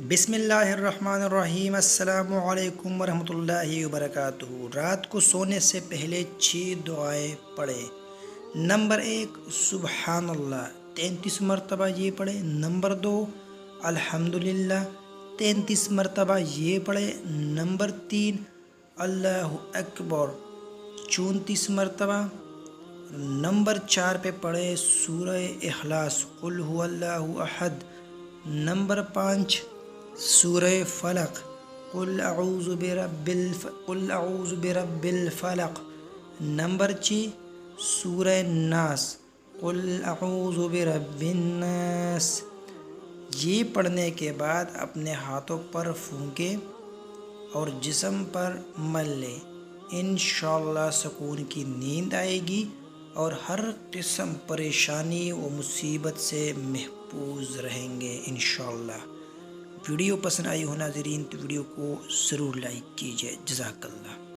بسم اللہ الرحمن الرحیم۔ السلام علیکم ورحمۃ اللہ وبرکاتہ۔ رات کو سونے سے پہلے 6 دعائیں پڑھیں۔ نمبر 1 سبحان اللہ 33 مرتبہ یہ پڑھیں۔ نمبر 2 الحمدللہ 33 مرتبہ یہ پڑھیں۔ نمبر 3 اللہ اکبر 34 مرتبہ۔ نمبر 4 پہ پڑھیں سورہ اخلاص قل هو اللہ احد۔ نمبر 5 سورہ فلق قل اعوذ برب الفلق۔ نمبر 6 سورہ ناس قل اعوذ برب الناس۔ یہ پڑھنے کے بعد اپنے ہاتھوں پر پھونکیں اور جسم پر مل لیں۔ انشاءاللہ سکون کی نیند آئے گی اور ہر قسم پریشانی و مصیبت سے محفوظ رہیں گے انشاءاللہ۔ ویڈیو پسند آئی ہو ناظرین تو ویڈیو کو ضرور لائک کیجیے۔ جزاک اللہ۔